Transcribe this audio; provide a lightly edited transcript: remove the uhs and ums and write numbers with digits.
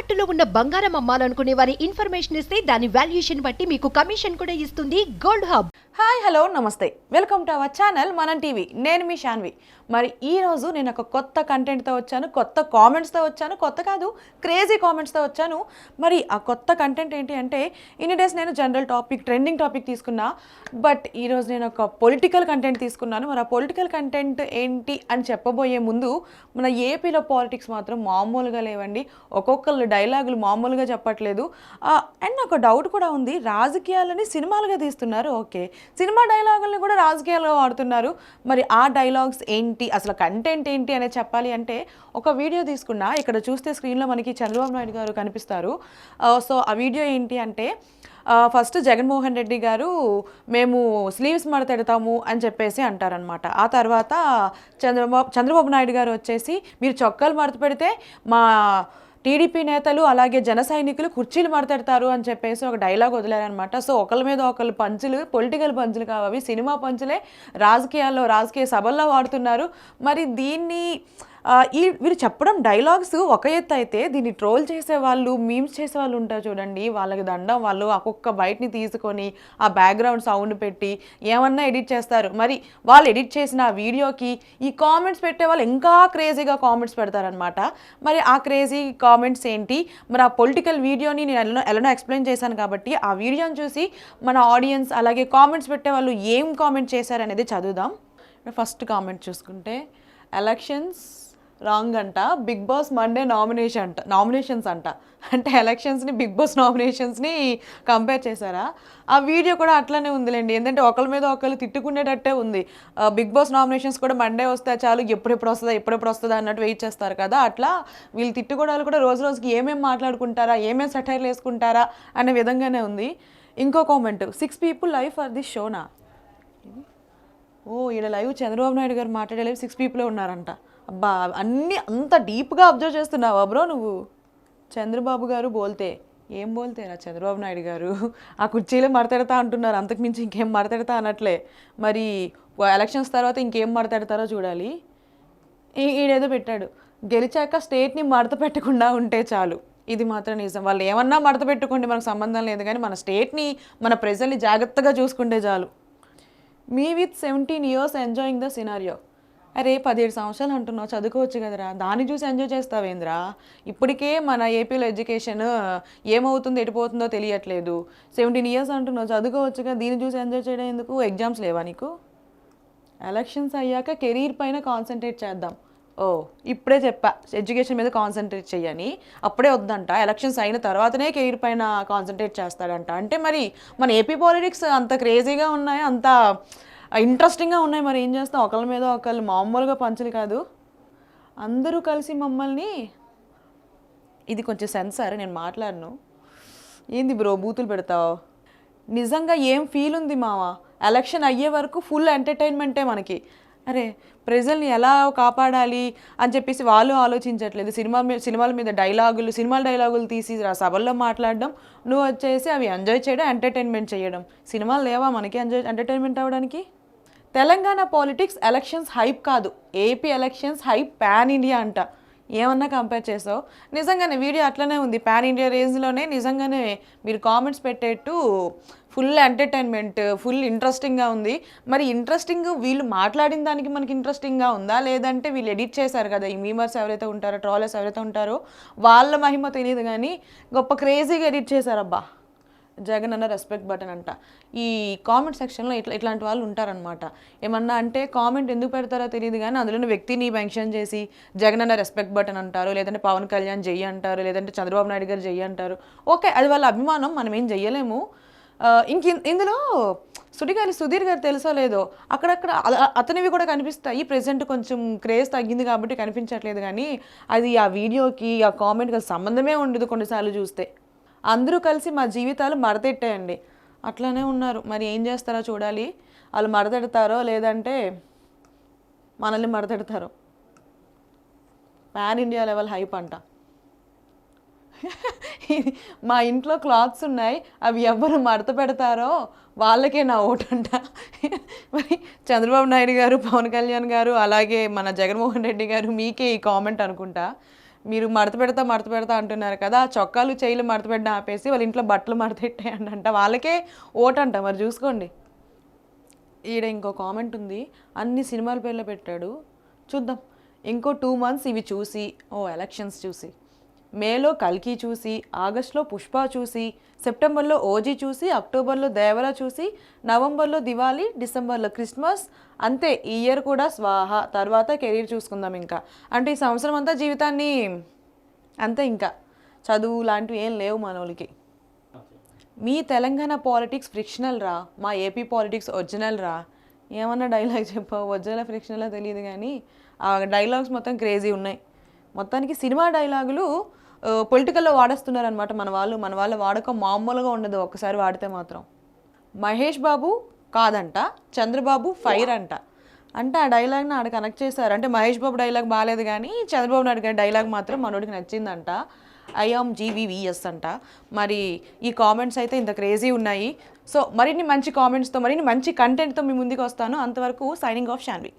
తాకట్టులో ఉన్న బంగారం అమ్మాలనుకునే వారి ఇన్ఫర్మేషన్ ఇస్తే దాని వాల్యుయేషన్ బట్టి మీకు కమిషన్ కూడా ఇస్తుంది గోల్డ్ హబ్. హాయ్ హలో నమస్తే, వెల్కమ్ టు అవర్ ఛానల్ మనం టీవీ. నేను మీ శాన్వి. మరి ఈరోజు నేను ఒక కొత్త కంటెంట్తో వచ్చాను, కొత్త కామెంట్స్తో వచ్చాను, కొత్త కాదు క్రేజీ కామెంట్స్తో వచ్చాను. మరి ఆ కొత్త కంటెంట్ ఏంటి అంటే, ఇన్ని డేస్ నేను జనరల్ టాపిక్ ట్రెండింగ్ టాపిక్ తీసుకున్నా, బట్ ఈరోజు నేను ఒక పొలిటికల్ కంటెంట్ తీసుకున్నాను. మరి ఆ పొలిటికల్ కంటెంట్ ఏంటి అని చెప్పబోయే ముందు మన ఏపీలో పాలిటిక్స్ మాత్రం మామూలుగా లేవండి. ఒక్కొక్కళ్ళు డైలాగులు మామూలుగా చెప్పట్లేదు. అండ్ నాకు డౌట్ కూడా ఉంది, రాజకీయాలని సినిమాలుగా తీస్తున్నారు, ఓకే, సినిమా డైలాగుల్ని కూడా రాజకీయాలుగా వాడుతున్నారు. మరి ఆ డైలాగ్స్ ఏంటి, అసలు కంటెంట్ ఏంటి అనేది చెప్పాలి అంటే ఒక వీడియో తీసుకున్నా. ఇక్కడ చూస్తే స్క్రీన్లో మనకి చంద్రబాబు నాయుడు గారు కనిపిస్తారు. సో ఆ వీడియో ఏంటి అంటే, ఫస్ట్ జగన్మోహన్ రెడ్డి గారు మేము స్లీవ్స్ మడతెడతాము అని చెప్పేసి అంటారనమాట. ఆ తర్వాత చంద్రబాబు నాయుడు గారు వచ్చేసి మీరు చొక్కాలు మడత పెడితే మా టీడీపీ నేతలు అలాగే జన సైనికులు కుర్చీలు మడతెడతారు అని చెప్పేసి ఒక డైలాగ్ వదిలేరనమాట. సో ఒకళ్ళ మీద ఒకళ్ళు పంచులు, పొలిటికల్ పంచులు కావాలి, సినిమా పంచులే రాజకీయ సభల్లో వాడుతున్నారు. మరి దీన్ని వీరు చెప్పడం డైలాగ్స్ ఒక ఎత్తు అయితే, దీన్ని ట్రోల్ చేసేవాళ్ళు, మీమ్స్ చేసేవాళ్ళు ఉంటారు చూడండి, వాళ్ళకి దండం. వాళ్ళు ఒక్కొక్క బయటని తీసుకొని ఆ బ్యాక్గ్రౌండ్ సౌండ్ పెట్టి ఏమన్నా ఎడిట్ చేస్తారు. మరి వాళ్ళు ఎడిట్ చేసిన ఆ వీడియోకి ఈ కామెంట్స్ పెట్టే వాళ్ళు ఇంకా క్రేజీగా కామెంట్స్ పెడతారనమాట. మరి ఆ క్రేజీ కామెంట్స్ ఏంటి, మరి ఆ పొలిటికల్ వీడియోని నేను ఎలానో ఎక్స్ప్లెయిన్ చేశాను కాబట్టి ఆ వీడియోని చూసి మన ఆడియన్స్ అలాగే కామెంట్స్ పెట్టే వాళ్ళు ఏం కామెంట్ చేశారనేది చదువుదాం. ఫస్ట్ కామెంట్ చూసుకుంటే, ఎలక్షన్స్ రాంగ్ అంట, బిగ్ బాస్ మండే నామినేషన్స్ అంట. అంటే ఎలక్షన్స్ని బిగ్ బాస్ నామినేషన్స్ని కంపేర్ చేశారా? ఆ వీడియో కూడా అట్లనే ఉందిలేండి. ఏంటంటే ఒకళ్ళ మీద ఒకళ్ళు తిట్టుకునేటట్టే ఉంది. బిగ్ బాస్ నామినేషన్స్ కూడా మండే వస్తే చాలు, ఎప్పుడెప్పుడు వస్తుందా అన్నట్టు వెయిట్ చేస్తారు కదా. అట్లా వీళ్ళు తిట్టుకోవడాలు కూడా రోజు రోజుకి ఏమేమి మాట్లాడుకుంటారా, ఏమేమి సెటైర్లు వేసుకుంటారా అనే విధంగానే ఉంది. ఇంకో comment, 6 people live for this షోనా. ఈడ లైవ్ చంద్రబాబు నాయుడు గారు మాట్లాడే లైవ్ 6 people ఉన్నారంట. అబ్బా, అన్నీ అంత డీప్గా అబ్జర్వ్ చేస్తున్నావా బ్రో నువ్వు? చంద్రబాబు గారు బోల్తే ఏం బోల్తేరా చంద్రబాబు నాయుడు గారు, ఆ కుర్చీలో మడతెడతా అంటున్నారు, అంతకుమించి ఇంకేం మడతెడతా అనట్లే. మరి ఎలక్షన్స్ తర్వాత ఇంకేం మడతెడతారో చూడాలి. ఈడేదో పెట్టాడు, గెలిచాక స్టేట్ని మడత పెట్టకుండా ఉంటే చాలు. ఇది మాత్రం నిజం. వాళ్ళు ఏమన్నా మడత పెట్టుకోండి, మనకు సంబంధం లేదు, కానీ మన స్టేట్ని మన ప్రజల్ని జాగ్రత్తగా చూసుకుంటే చాలు. Me with 17 years enjoying the scenario. అరే 17 సంవత్సరాలు అంటున్నావు, చదువుకోవచ్చు కదరా, దాన్ని చూసి ఎంజాయ్ చేస్తావేంద్రా? ఇప్పటికే మన ఏపీలో ఎడ్యుకేషన్ ఏమవుతుందో ఎటుపోతుందో తెలియట్లేదు. 17 years అంటున్నావు, చదువుకోవచ్చుగా, దీన్ని చూసి ఎంజాయ్ చేయడం ఎందుకు? ఎగ్జామ్స్ లేవా నీకు? ఎలక్షన్స్ అయ్యాక కెరీర్ పైన కాన్సన్ట్రేట్ చేద్దాం. ఇప్పుడే చెప్పా ఎడ్యుకేషన్ మీద కాన్సన్ట్రేట్ చేయని, అప్పుడే వద్దంట. ఎలక్షన్స్ అయిన తర్వాతనే కెరీర్ పైన కాన్సన్ట్రేట్ చేస్తాడంట. అంటే మరి మన ఏపీ పాలిటిక్స్ అంత క్రేజీగా ఉన్నాయి, అంత ఇంట్రెస్టింగ్గా ఉన్నాయి. మరి ఏం చేస్తాం, ఒకళ్ళ మీద ఒకళ్ళు మామూలుగా పంచులు కాదు, అందరూ కలిసి మమ్మల్ని. ఇది కొంచెం సెన్సార్, నేను మాట్లాడను. ఏంది బ్రో బూతులు పెడతావు? నిజంగా ఏం ఫీల్ ఉంది మావా? ఎలక్షన్ అయ్యే వరకు ఫుల్ ఎంటర్టైన్మెంటే మనకి. అరే ప్రజల్ని ఎలా కాపాడాలి అని చెప్పేసి వాళ్ళు ఆలోచించట్లేదు. సినిమాల మీద సినిమాల డైలాగులు తీసి సభల్లో మాట్లాడడం, నువ్వు వచ్చేసి అవి ఎంజాయ్ చేయడం, ఎంటర్టైన్మెంట్ చేయడం. సినిమాలు లేవా మనకి ఎంటర్టైన్మెంట్ అవ్వడానికి? తెలంగాణ పాలిటిక్స్ ఎలక్షన్స్ హైప్ కాదు, AP elections hype pan India అంట. ఏమన్నా కంపేర్ చేసావు? నిజంగానే వీడియో అట్లనే ఉంది, పాన్ ఇండియా రేంజ్లోనే. నిజంగానే మీరు కామెంట్స్ పెట్టేట్టు ఫుల్ ఎంటర్టైన్మెంట్, ఫుల్ ఇంట్రెస్టింగ్గా ఉంది. మరి ఇంట్రెస్టింగ్ వీళ్ళు మాట్లాడిన దానికి మనకి ఇంట్రెస్టింగ్గా ఉందా, లేదంటే వీళ్ళు ఎడిట్ చేశారు కదా, ఈ మీమర్స్ ఎవరైతే ఉంటారో, ట్రోలర్స్ ఎవరైతే ఉంటారో వాళ్ళ మహిమ తెలియదు, కానీ గొప్ప క్రేజీగా ఎడిట్ చేశారబ్బా. జగన్ అన్న రెస్పెక్ట్ బటన్ అంట. ఈ కామెంట్ సెక్షన్లో ఇట్లాంటి వాళ్ళు ఉంటారనమాట. ఏమన్నా అంటే కామెంట్ ఎందుకు పెడతారో తెలియదు, కానీ అందులోని వ్యక్తిని మెన్షన్ చేసి జగన్ అన్న రెస్పెక్ట్ బటన్ అంటారు, లేదంటే పవన్ కళ్యాణ్ జై అంటారు, లేదంటే చంద్రబాబు నాయుడు గారు జై అంటారు. ఓకే, అది వాళ్ళ అభిమానం, మనం ఏం చెయ్యలేము. ఇందులో సుధీర్ గారు తెలుసో లేదో, అక్కడక్కడ అతనివి కూడా కనిపిస్తాయి. ప్రెజెంట్ కొంచెం క్రేజ్ తగ్గింది కాబట్టి కనిపించట్లేదు, కానీ అది ఆ వీడియోకి ఆ కామెంట్కి సంబంధమే ఉండదు కొన్నిసార్లు చూస్తే. అందరూ కలిసి మా జీవితాలు మడతెట్టేయండి, అట్లానే ఉన్నారు. మరి ఏం చేస్తారో చూడాలి. వాళ్ళు మడతెడతారో లేదంటే మనల్ని మడతెడతారో. పాన్ ఇండియా లెవెల్ హైప్ అంట. మా ఇంట్లో క్లాత్స్ ఉన్నాయి, అవి ఎవరు మడత పెడతారో వాళ్ళకే నా ఓటు అంట. మరి చంద్రబాబు నాయుడు గారు, పవన్ కళ్యాణ్ గారు, అలాగే మన జగన్మోహన్ రెడ్డి గారు, మీకే ఈ కామెంట్ అనుకుంటా. మీరు మడత పెడతా అంటున్నారు కదా, చొక్కాలు చేయిలు మడత పెట్టడం ఆపేసి వాళ్ళ ఇంట్లో బట్టలు మడత పెట్టేయండి అంట, వాళ్ళకే ఓటంట. మరి చూసుకోండి. ఈడ ఇంకో కామెంట్ ఉంది, అన్ని సినిమాల పేర్లు పెట్టాడు. చూద్దాం, ఇంకో 2 months ఇవి చూసి, ఎలక్షన్స్ చూసి, మేలో కల్కి చూసి, ఆగస్టులో పుష్ప చూసి, సెప్టెంబర్లో ఓజీ చూసి, అక్టోబర్లో దేవరా చూసి, నవంబర్లో దివాళీ, డిసెంబర్లో క్రిస్మస్, అంతే. ఈ ఇయర్ కూడా స్వాహ. తర్వాత కెరీర్ చూసుకుందాం. ఇంకా అంటే ఈ సంవత్సరం అంతా జీవితాన్ని అంతే. ఇంకా చదువు లాంటివి ఏం లేవు మనోళ్ళకి. మీ తెలంగాణ పాలిటిక్స్ ఫ్రిక్షనల్ రా, మా ఏపీ పాలిటిక్స్ ఒరిజినల్ రా. ఏమన్నా డైలాగ్ చెప్పావు, ఒరిజినల్ ఫ్రిక్షనల్ తెలియదు కానీ ఆ డైలాగ్స్ మొత్తం క్రేజీ ఉన్నాయి. మొత్తానికి సినిమా డైలాగులు పొలిటికల్లో వాడేస్తున్నారనమాట మన వాళ్ళ వాడకం మామూలుగా ఉండదు ఒక్కసారి వాడితే మాత్రం. మహేష్ బాబు కాదంట, చంద్రబాబు ఫైర్ అంట. అంటే ఆ డైలాగ్ని ఆడ కనెక్ట్ చేశారు. అంటే మహేష్ బాబు డైలాగ్ బాగాలేదు కానీ చంద్రబాబు నాయుడు గారి డైలాగ్ మాత్రం మనోడికి నచ్చిందంట. ఐఆమ్ జీవీవీఎస్ అంట. మరి ఈ కామెంట్స్ అయితే ఇంత క్రేజీ ఉన్నాయి. సో మరిన్ని మంచి కామెంట్స్తో, మరిన్ని మంచి కంటెంట్తో మీ ముందుకు వస్తాను. అంతవరకు సైనింగ్ ఆఫ్ శాన్వి.